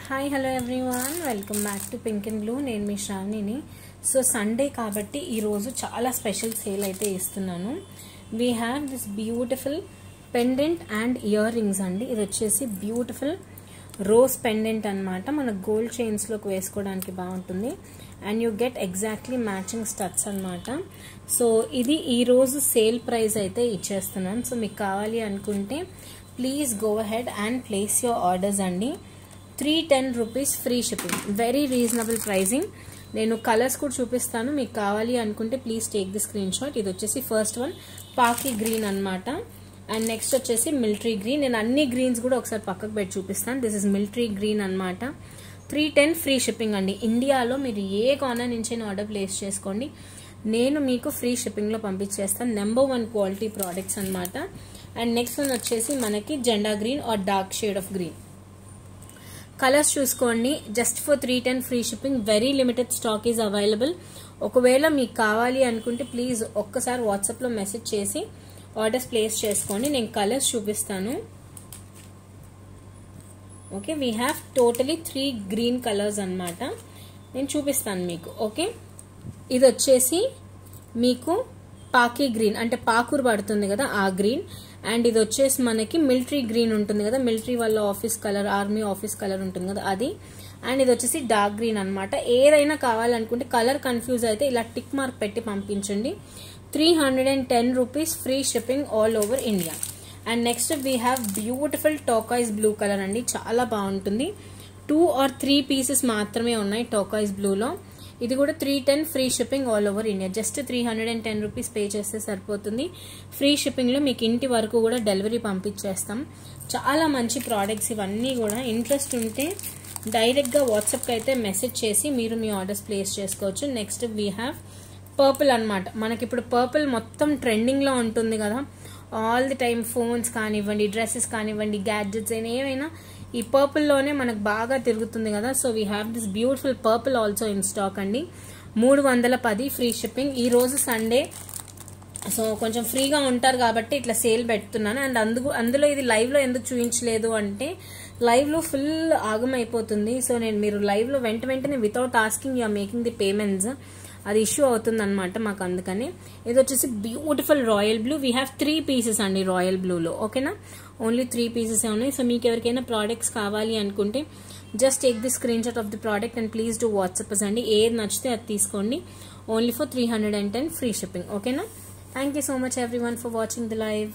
Hi hello everyone, welcome back to pink and blue. నేను మీ శ్రావణిని. So Sunday కాబట్టి ఈరోజు చాలా స్పెషల్ సేల్ అయితే ఇస్తున్నాను. We have this beautiful pendant and ear rings అండి. ఇది వచ్చేసి బ్యూటిఫుల్ రోజ్ పెండెంట్ అనమాట. మన గోల్డ్ చైన్స్లోకి వేసుకోవడానికి బాగుంటుంది. And you get exactly matching studs అనమాట. సో ఇది ఈరోజు సేల్ ప్రైస్ అయితే ఇచ్చేస్తున్నాను. సో మీకు కావాలి అనుకుంటే please go ahead and place your orders అండి. 310 rupees free shipping, very reasonable pricing. నేను కలర్స్ కూడా చూపిస్తాను. మీకు కావాలి అనుకుంటే please take the screenshot. ఇది వచ్చేసి ఫస్ట్ వన్ పాకీ గ్రీన్ అనమాట. అండ్ నెక్స్ట్ వచ్చేసి మిలిటరీ గ్రీన్. నేను అన్ని గ్రీన్స్ కూడా ఒకసారి పక్కకు పెట్టి చూపిస్తాను. దిస్ ఇస్ మిలిటరీ గ్రీన్ అనమాట. 310 ఫ్రీ షిప్పింగ్ అండి. ఇండియాలో మీరు ఏ కార్నర్ నుంచి ఆర్డర్ ప్లేస్ చేసుకోండి, నేను మీకు ఫ్రీ షిప్పింగ్లో పంపించేస్తాను. నెంబర్ 1 క్వాలిటీ ప్రోడక్ట్స్ అనమాట. అండ్ నెక్స్ట్ వన్ వచ్చేసి మనకి జెండా green or dark shade of green. Colours చూసుకోండి. Just for 310 free shipping, very limited stock is available. ఒకవేళ మీకు కావాలి అనుకుంటే ప్లీజ్ ఒక్కసారి వాట్సాప్లో మెసేజ్ చేసి ఆర్డర్స్ ప్లేస్ చేసుకోండి. నేను కలర్స్ చూపిస్తాను. Okay, we have totally 3 green colours అనమాట. నేను చూపిస్తాను మీకు. ఓకే, ఇది వచ్చేసి మీకు పాకీ గ్రీన్, అంటే పాకూరు పడుతుంది కదా ఆ గ్రీన్. అండ్ ఇది వచ్చేసి మనకి మిలిటరీ గ్రీన్ ఉంటుంది కదా, మిలిటరీ వాళ్ళ office colour, army office colour ఉంటుంది కదా అది. అండ్ ఇది వచ్చేసి డార్క్ గ్రీన్ అనమాట. ఏదైనా కావాలనుకుంటే కలర్ కన్ఫ్యూజ్ అయితే ఇలా టిక్ మార్క్ పెట్టి పంపించండి. 310 rupees free shipping all over India. And next we have beautiful turquoise blue colour అండి. చాలా బాగుంటుంది. 2 or 3 పీసెస్ మాత్రమే ఉన్నాయి టోకాయిస్ బ్లూలో. ఇది కూడా 310 free shipping all over India. Just 310 rupees pay చేస్తే సరిపోతుంది. ఫ్రీ షిప్పింగ్లో మీకు ఇంటి వరకు కూడా డెలివరీ పంపించేస్తాం. చాలా మంచి ప్రోడక్ట్స్ ఇవన్నీ కూడా. ఇంట్రెస్ట్ ఉంటే డైరెక్ట్గా వాట్సాప్కి అయితే మెసేజ్ చేసి మీరు మీ ఆర్డర్స్ ప్లేస్ చేసుకోవచ్చు. నెక్స్ట్ వీ హ్యావ్ పర్పుల్ అనమాట. మనకి ఇప్పుడు పర్పుల్ మొత్తం ట్రెండింగ్లో ఉంటుంది కదా, ఆల్ ది టైమ్ ఫోన్స్ కానివ్వండి, డ్రెస్సెస్ కానివ్వండి, గ్యాడ్జెట్స్ అయినా ఏమైనా ఈ పర్పుల్లోనే మనకు బాగా తిరుగుతుంది కదా. So we have this beautiful purple also in stock అండి. 310 ఫ్రీ షిప్పింగ్. ఈ రోజు సండే, సో కొంచెం ఫ్రీగా ఉంటారు కాబట్టి ఇట్లా సేల్ పెడుతున్నాను. అండ్ అందులో ఇది లైవ్లో ఎందుకు చూపించలేదు అంటే లైవ్లో ఫుల్ ఆగమైపోతుంది. సో నేను మీరు లైవ్లో వెంటనే without asking you are making the payments, అది ఇష్యూ అవుతుంది అనమాట మాకు. అందుకని ఇది వచ్చేసి beautiful royal blue. We have 3 pieces అండి రాయల్ బ్లూలో. ఓకేనా, ఓన్లీ 3 పీసెస్ ఉన్నాయి. సో మీకు ఎవరికైనా ప్రోడక్ట్స్ కావాలి అనుకుంటే just take the screenshot of the product and please do WhatsApp అండి. ఏది నచ్చితే అది తీసుకోండి. Only for 310 free shipping. ఓకేనా, thank you so much everyone for watching the live.